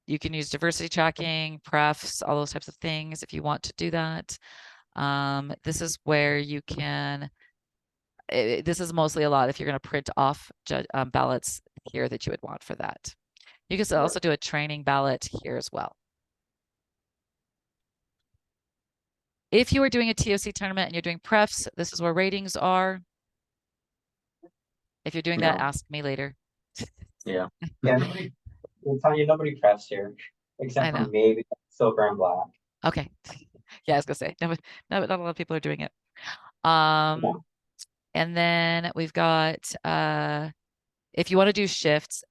You can use diversity tracking, prefs, all those types of things if you want to do that. This is where you can, this is mostly a lot if you're going to print off ballots here that you would want for that. You can also do a training ballot here as well. If you are doing a TOC tournament and you're doing prefs, this is where ratings are. If you're doing that, ask me later. Yeah. Yeah, nobody prefs here, except for maybe silver and black. Okay. Yeah, I was gonna say, no, not a lot of people are doing it. And then we've got, if you want to do shifts,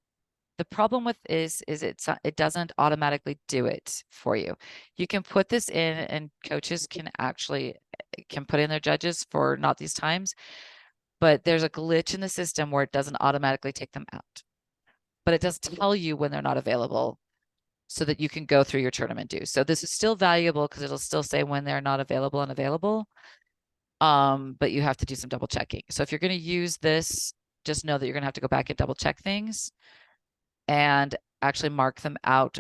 the problem with is it doesn't automatically do it for you. You can put this in and coaches can put in their judges for not these times, but there's a glitch in the system where it doesn't automatically take them out. But it does tell you when they're not available so that you can go through your tournament dues. So this is still valuable because it'll still say when they're not available and available. But you have to do some double checking. So if you're going to use this, just know that you're going to have to go back and double check things and actually mark them out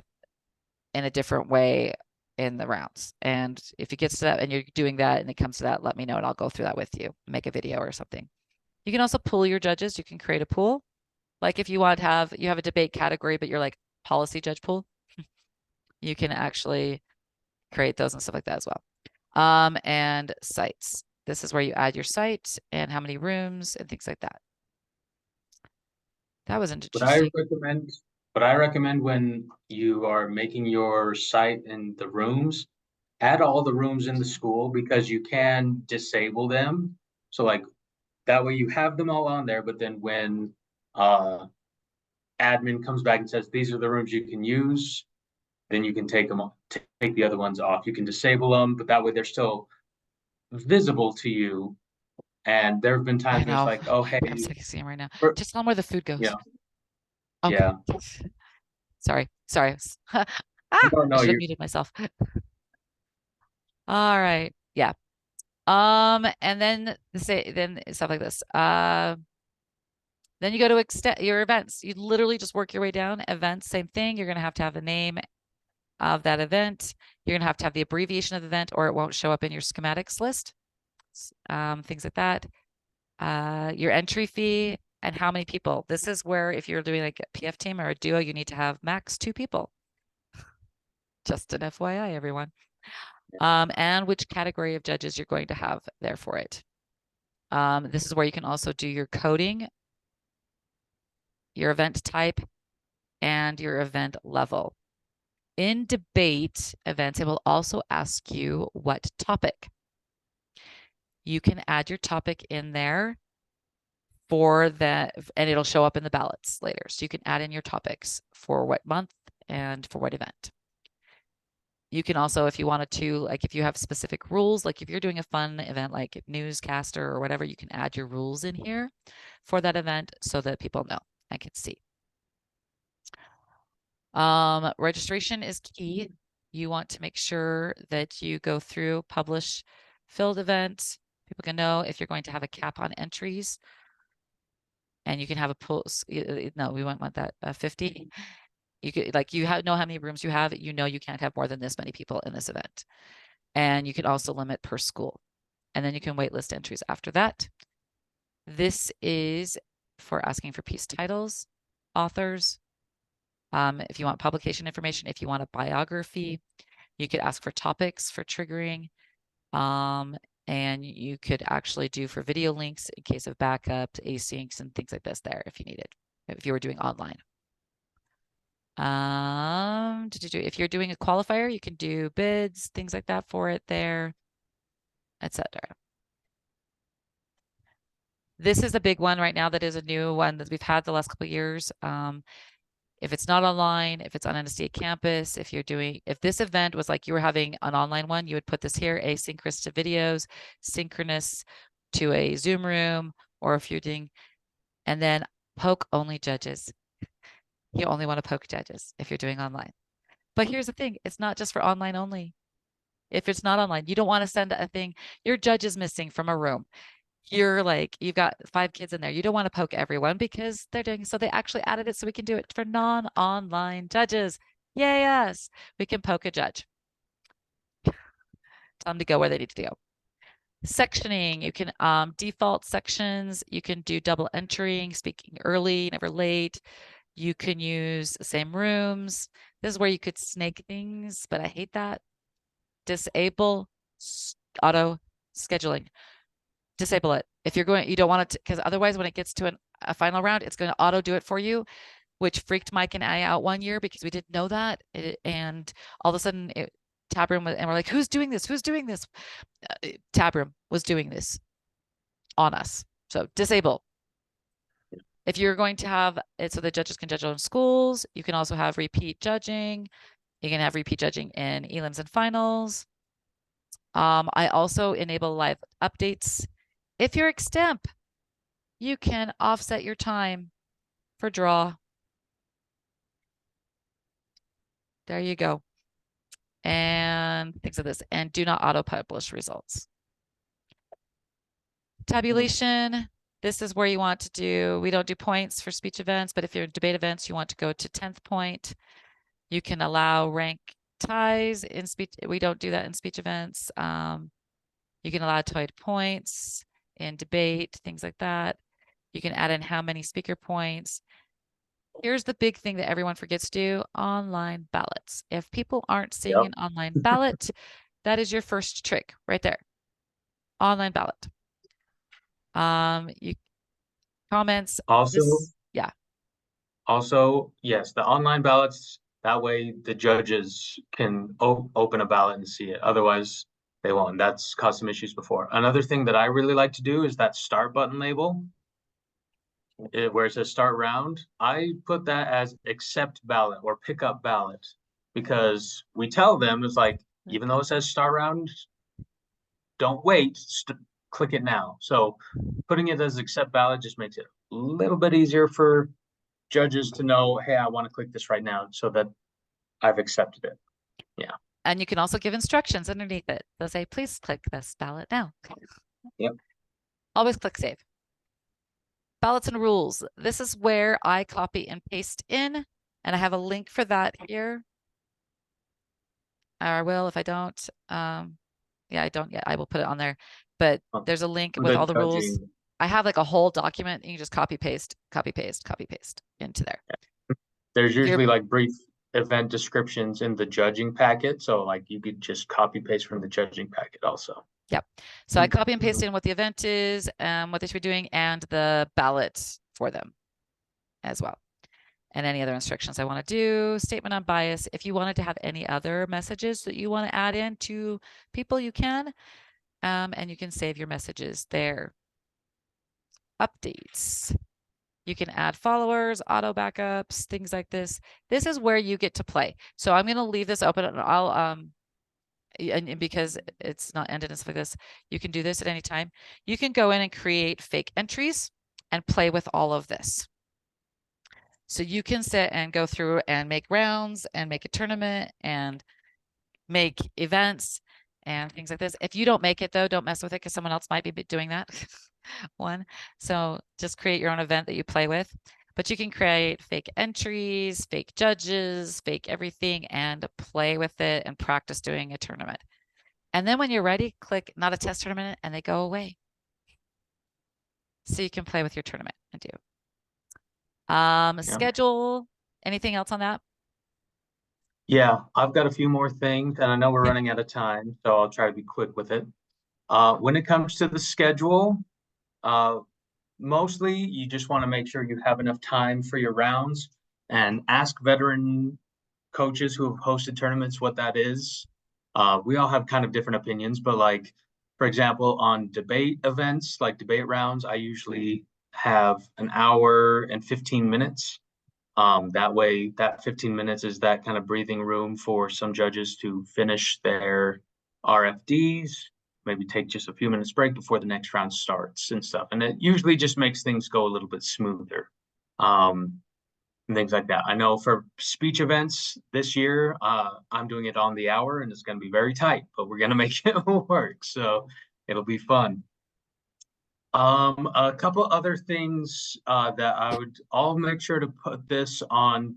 in a different way in the rounds. And if it gets to that and you're doing that and it comes to that, let me know and I'll go through that with you, make a video or something. You can also pool your judges. You can create a pool. Like if you want to you have a debate category, but you're like policy judge pool, you can actually create those and stuff like that as well. And sites. This is where you add your site and how many rooms and things like that. That was interesting. What I recommend when you are making your site and the rooms add all the rooms in the school because you can disable them. So like that way you have them all on there, but then when admin comes back and says these are the rooms you can use, then you can take take the other ones off. You can disable them, but that way they're still visible to you. And there have been I times where it's know. like, oh hey, I'm sick of seeing them right now. for, Just tell them where the food goes. yeah, Okay. yeah. Sorry. Ah, No, I no, should have you're muted myself. All right. Yeah. And then then stuff like this. Then you go to extend your events. You literally just work your way down. Events, same thing. You're gonna have to have the name of that event. You're gonna have to have the abbreviation of the event, or it won't show up in your schematics list. Things like that. Your entry fee and how many people. This is where if you're doing like a PF team or a duo, you need to have max 2 people. Just an FYI, everyone. And which category of judges you're going to have there for it. This is where you can also do your coding, your event type, and your event level. In debate events, it will also ask you what topic. You can add your topic in there for that, and it'll show up in the ballots later. So you can add in your topics for what month and for what event. You can also, if you wanted to, like if you have specific rules, like if you're doing a fun event like newscaster or whatever, you can add your rules in here for that event so that people know and can see. Registration is key. You want to make sure that you go through, publish, filled event. People can know if you're going to have a cap on entries. And you can have a post. No, we won't want that 50. You could like you know how many rooms you have. You know you can't have more than this many people in this event. And you can also limit per school. And then you can waitlist entries after that. This is for asking for piece titles, authors. If you want publication information, if you want a biography, you could ask for topics for triggering. And you could actually do for video links in case of backup, asyncs, and things like this there if you needed, if you were doing online. If you're doing a qualifier, you can do bids, things like that for it there, etc. This is a big one right now that is a new one that we've had the last couple of years. If it's not online, if it's on an state campus, if this event was like you were having an online one, you would put this here, asynchronous to videos, synchronous to a Zoom room, or if you're doing, and then poke only judges. You only want to poke judges if you're doing online. But here's the thing, it's not just for online only. If it's not online, you don't want to send a thing, your judge is missing from a room. You're like, you've got 5 kids in there. You don't want to poke everyone because they're doing, so they actually added it so we can do it for non-online judges. Yay, us. We can poke a judge. Tell them to go where they need to go. Sectioning, you can default sections. You can do double entering, speaking early, never late. You can use the same rooms. This is where you could snake things, but I hate that. Disable auto scheduling. Disable it. If you're going, you don't want it to, because otherwise when it gets to a final round, it's going to auto do it for you, which freaked Mike and I out one year because we didn't know that. And all of a sudden tab room and we're like, who's doing this? Who's doing this? Tab room was doing this on us. So disable. If you're going to have it so the judges can judge on schools, you can also have repeat judging. You can have repeat judging in elims and finals. I also enable live updates. If you're extemp, you can offset your time for draw. There you go. And things like this. And do not auto-publish results. Tabulation. This is where you want to do, we don't do points for speech events, but if you're in debate events, you want to go to 10th point. You can allow rank ties in speech. We don't do that in speech events. You can allow tied points in debate, things like that. You can add in how many speaker points. Here's the big thing that everyone forgets to do, online ballots. If people aren't seeing an online ballot, that is your first trick right there. Online ballot. You comments. Also, yeah. Also, yes, the online ballots, That way the judges can open a ballot and see it. Otherwise, they won't. That's caused some issues before. Another thing that I really like to do is that start button label, where it says start round. I put that as accept ballot or pick up ballot, because we tell them it's like, even though it says start round, don't wait, click it now. So putting it as accept ballot just makes it a little bit easier for judges to know, hey, I want to click this right now so that I've accepted it. Yeah. And you can also give instructions underneath it. They'll say, please click this ballot now. Yep. Always click save. Ballots and rules. This is where I copy and paste in, and I have a link for that here. I will, if I don't, yeah, I don't yet. I will put it on there, but there's a link with all the rules. I have like a whole document, and you just copy, paste, copy, paste, copy, paste into there. There's usually like brief event descriptions in the judging packet. So like you could just copy paste from the judging packet also. Yep. So I copy and paste in what the event is, what they should be doing, and the ballot for them as well. And any other instructions I want to do. Statement on bias. If you wanted to have any other messages that you want to add in to people, you can. And you can save your messages there. Updates. You can add followers, auto backups, things like this. This is where you get to play. So I'm going to leave this open, and I'll and because it's not ended and stuff like this, you can do this at any time. You can go in and create fake entries and play with all of this. So you can sit and go through and make rounds and make a tournament and make events and things like this. If you don't make it though, don't mess with it, because someone else might be doing that. One. So just create your own event that you play with. But you can create fake entries, fake judges, fake everything, and play with it and practice doing a tournament. And then when you're ready, click not a test tournament, and they go away. So you can play with your tournament and do. Schedule. Anything else on that? Yeah, I've got a few more things, and I know we're running out of time, so I'll try to be quick with it. When it comes to the schedule, mostly you just want to make sure you have enough time for your rounds, and ask veteran coaches who have hosted tournaments what that is. We all have kind of different opinions, but like, for example, on debate events, like debate rounds, I usually have an hour and 15 minutes. That way, that 15 minutes is that kind of breathing room for some judges to finish their RFDs, maybe take just a few minutes break before the next round starts and stuff. And it usually just makes things go a little bit smoother. And things like that. I know for speech events this year, I'm doing it on the hour, and it's going to be very tight, but we're going to make it work. So it'll be fun. A couple other things that I'll make sure to put this on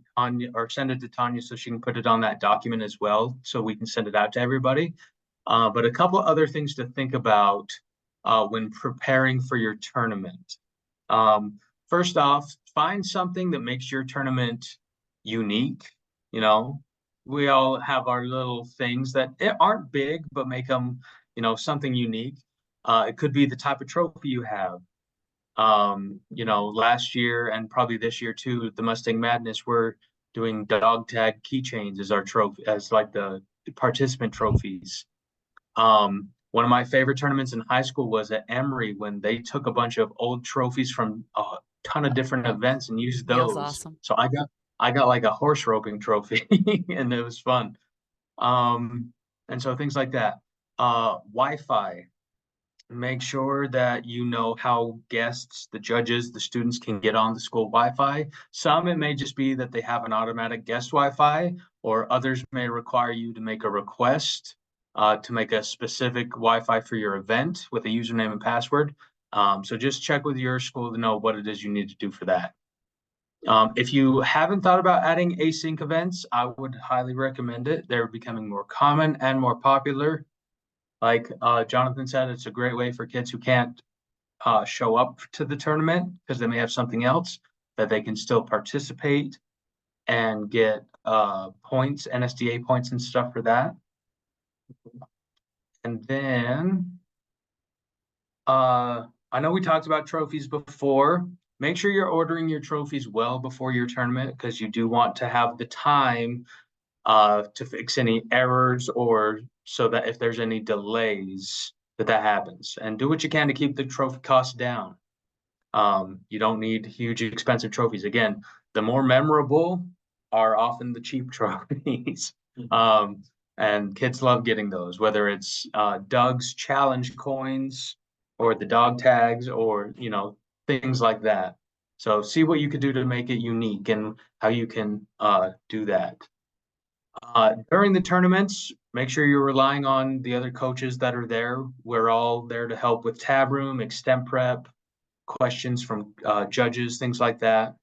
or send it to Tanya so she can put it on that document as well, so we can send it out to everybody. But a couple other things to think about when preparing for your tournament. First off, find something that makes your tournament unique. You know, we all have our little things that aren't big, but make them, something unique. It could be the type of trophy you have. Last year and probably this year too, the Mustang Madness, we're doing dog tag keychains as our trophy, as like the participant trophies. One of my favorite tournaments in high school was at Emory, when they took a bunch of old trophies from a ton of different events and used those. Awesome. So I got like a horse roping trophy and it was fun. And so things like that. Wi-Fi. Make sure that you know how guests, the judges, the students can get on the school Wi-Fi. Some, it may just be that they have an automatic guest Wi-Fi, or others may require you to make a request to make a specific Wi-Fi for your event with a username and password. So just check with your school to know what it is you need to do for that. If you haven't thought about adding async events, I would highly recommend it. They're becoming more common and more popular. Like Jonathan said, it's a great way for kids who can't show up to the tournament because they may have something else, that they can still participate and get points, NSDA points and stuff for that. And then I know we talked about trophies before. make sure you're ordering your trophies well before your tournament, because you do want to have the time to fix any errors, or so that if there's any delays that happens, and do what you can to keep the trophy costs down. You don't need huge expensive trophies. Again, the more memorable are often the cheap trophies. And kids love getting those, whether it's Doug's challenge coins or the dog tags, or things like that. So see what you could do to make it unique and how you can do that. During the tournaments, make sure you're relying on the other coaches that are there. We're all there to help with tab room, extemp prep, questions from judges, things like that.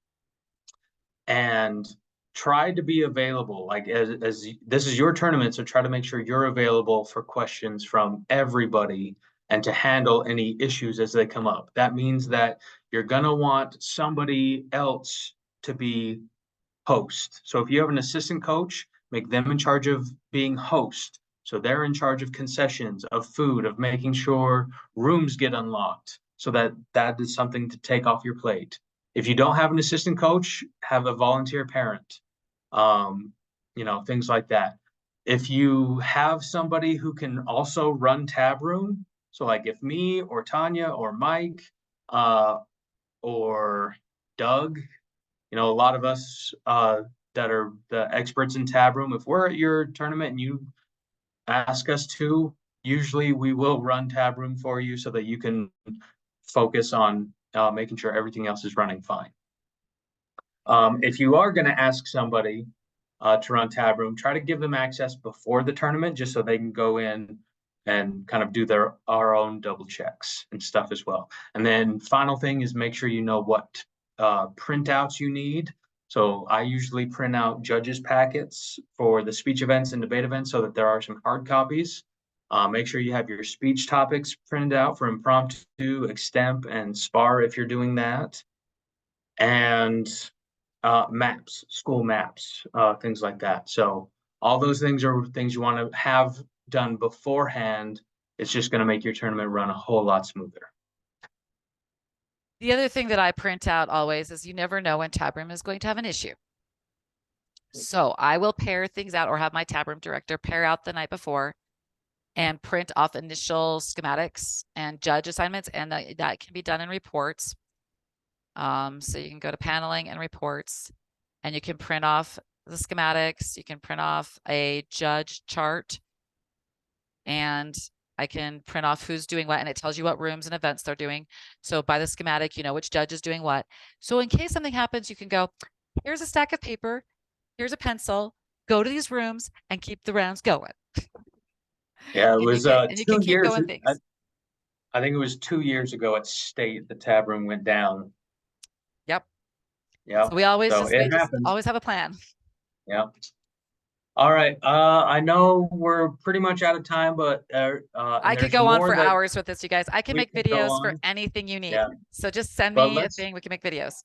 And try to be available, like as this is your tournament, so try to make sure you're available for questions from everybody and to handle any issues as they come up. That means that you're gonna want somebody else to be host. So if you have an assistant coach, make them in charge of being host. So they're in charge of concessions, of food, of making sure rooms get unlocked, so that is something to take off your plate. If you don't have an assistant coach, have a volunteer parent, things like that. If you have somebody who can also run tab room, so like if me or Tanya or Mike or Doug, a lot of us that are the experts in tab room, if we're at your tournament and you ask us to, usually we will run tab room for you so that you can focus on making sure everything else is running fine. If you are going to ask somebody to run tab room, try to give them access before the tournament, just so they can go in and kind of do our own double checks and stuff as well. And then final thing is make sure you know what printouts you need. So I usually print out judges packets for the speech events and debate events, so that there are some hard copies. Make sure you have your speech topics printed out for impromptu, extemp, and spar if you're doing that. And maps, school maps, things like that. So all those things are things you want to have done beforehand. It's just going to make your tournament run a whole lot smoother. The other thing that I print out always is you never know when tab room is going to have an issue. So I will pair things out, or have my tab room director pair out the night before and print off initial schematics and judge assignments, and that can be done in reports. So you can go to paneling and reports, and you can print off the schematics. You can print off a judge chart, and I can print off who's doing what, and it tells you what rooms and events they're doing. So by the schematic, you know which judge is doing what. So in case something happens, you can go, here's a stack of paper, here's a pencil, go to these rooms and keep the rounds going. Yeah, it was 2 years. I think it was 2 years ago at state, the tab room went down. Yep. Yeah. So we always happens. Always have a plan. Yeah. All right. I know we're pretty much out of time, but I could go on for hours with this, you guys. I can make videos for anything you need. Yeah. So just send me a thing. We can make videos.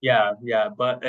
Yeah. But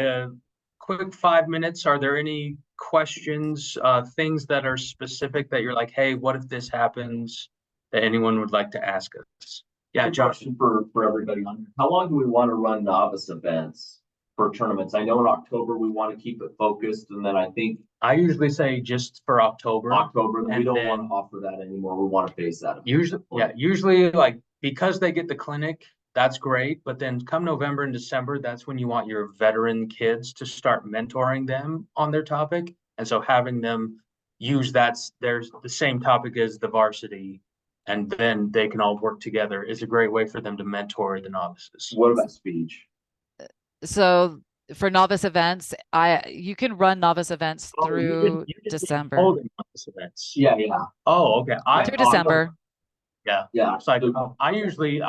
quick 5 minutes. Are there any questions, things that are specific that you're like, hey, what if this happens, that anyone would like to ask us? Yeah, Josh. Question for everybody on. How long do we want to run novice events for tournaments? I know in October we want to keep it focused, and then I think I usually say just for October. And we don't want to offer that anymore. We want to phase that. Usually like, because they get the clinic, that's great. But then come November and December, that's when you want your veteran kids to start mentoring them on their topic. And so having them use there's the same topic as the varsity, and then they can all work together, is a great way for them to mentor the novices. What about speech? So for novice events, you can run novice events through December. Holding novice events. Yeah. Oh, okay. Through December. Yeah. It's like I usually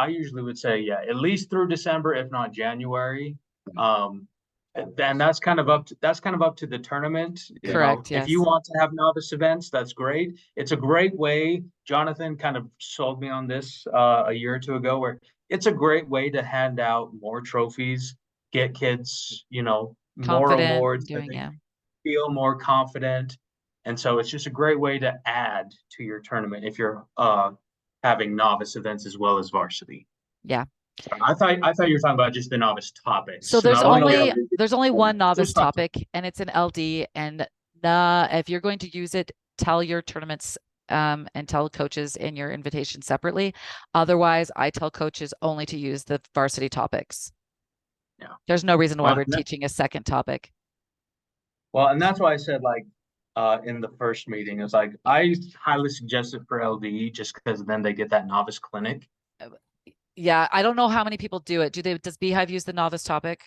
would say at least through December, if not January. And that's kind of up to the tournament. Correct. Yes. If you want to have novice events, that's great. It's a great way. Jonathan kind of sold me on this a year or two ago, where it's a great way to hand out more trophies, get kids, more awards, feel more confident. And so it's just a great way to add to your tournament if you're having novice events as well as varsity. Yeah. I thought you were talking about just the novice topics. So there's not only only LD. there's only one novice Just not- topic, and it's an LD. And if you're going to use it, tell your tournaments and tell coaches in your invitation separately. Otherwise, I tell coaches only to use the varsity topics. Yeah. There's no reason why Well, we're teaching a second topic. Well, and that's why I said like in the first meeting, it's like I highly suggest it for LD just because then they get that novice clinic. Yeah, I don't know how many people do it. Does Beehive use the novice topic?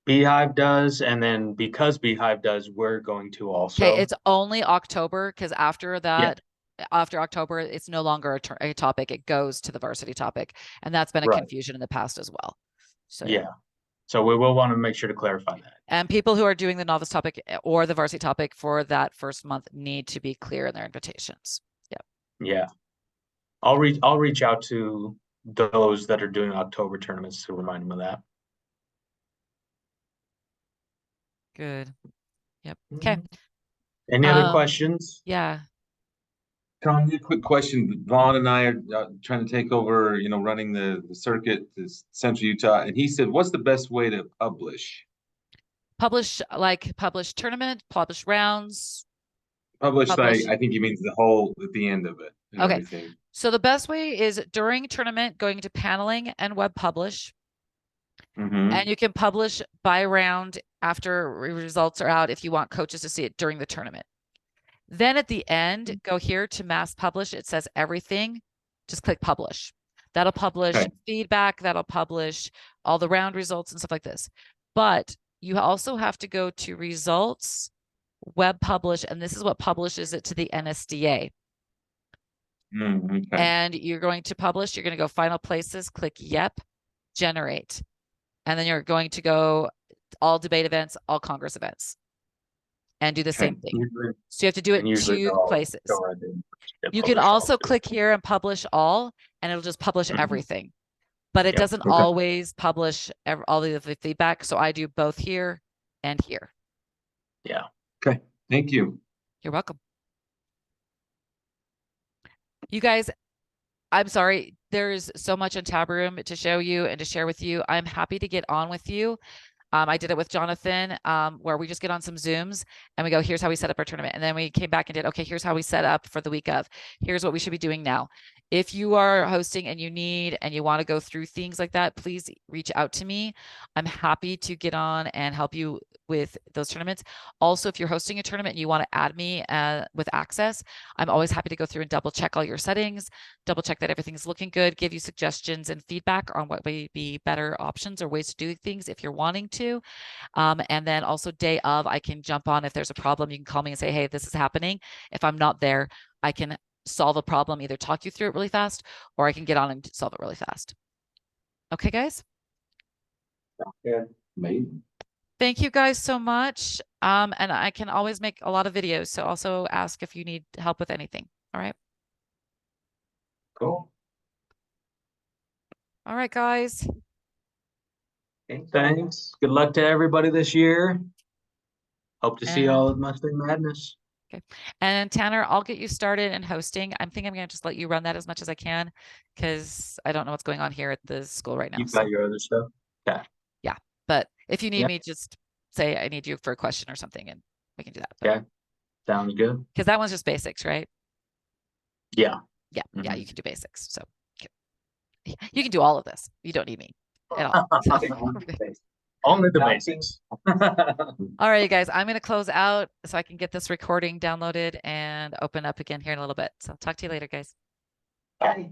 Beehive does, and then because Beehive does, we're going to also. Okay, it's only October because after that, after October, it's no longer a topic. It goes to the varsity topic, and that's been a Right. confusion in the past as well. So Yeah. So we will want to make sure to clarify that. And people who are doing the novice topic or the varsity topic for that first month need to be clear in their invitations. Yeah. Yeah. I'll reach out to those that are doing October tournaments to remind them of that. Good. Yep. Okay. Any other questions? Yeah. Tanya, quick question. Vaughn and I are trying to take over, running the circuit to Central Utah. And he said, what's the best way to publish? Publish tournament, publish rounds. Publish, Publish. I think he means the whole at the end of it and Okay. everything. So the best way is during tournament, going to paneling and web publish. And you can publish by round after results are out if you want coaches to see it during the tournament. Then at the end, go here to mass publish. It says everything. Just click publish. That'll publish feedback. That'll publish all the round results and stuff like this. But you also have to go to results, web publish, and this is what publishes it to the NSDA. And you're going to publish. You're going to go final places, click yep, generate. And then you're going to go all debate events, all Congress events, and do the same thing. So you have to do it in 2 places. You can also click here and publish all, and it'll just publish everything. But it doesn't always publish all of the feedback. So I do both here and here. Yeah. Okay. Thank you. You're welcome. You guys, I'm sorry. There's so much in Tab Room to show you and to share with you. I'm happy to get on with you. I did it with Jonathan, where we just get on some Zooms and we go, here's how we set up our tournament. And then we came back and did, okay, here's how we set up for the week of, here's what we should be doing now. If you are hosting and you want to go through things like that, please reach out to me. I'm happy to get on and help you with those tournaments. Also, if you're hosting a tournament and you want to add me with access, I'm always happy to go through and double check all your settings, double check that everything's looking good, give you suggestions and feedback on what may be better options or ways to do things if you're wanting to. And then also day of, I can jump on if there's a problem. You can call me and say, hey, this is happening. If I'm not there, I can solve a problem, either talk you through it really fast, or I can get on and solve it really fast. Okay, guys? Yeah. Amazing. Thank you guys so much. And I can always make a lot of videos. So also ask if you need help with anything. All right. Cool. All right, guys. Thanks. Good luck to everybody this year. Hope to see you all And- at Mustang Madness. Okay. And Tanner, I'll get you started in hosting. I'm thinking I'm going to just let you run that as much as I can because I don't know what's going on here at the school right now. You've got your other stuff. Okay. Yeah. But if you need Yeah. me, just say I need you for a question or something and we can do that. Okay. Sounds good. Because that one's just basics, right? Yeah. Yeah. Yeah. Mhm. You can do basics. So okay. You can do all of this. You don't need me at all. Only the basics. All right, you guys, I'm going to close out so I can get this recording downloaded and open up again here in a little bit. So talk to you later, guys. Bye.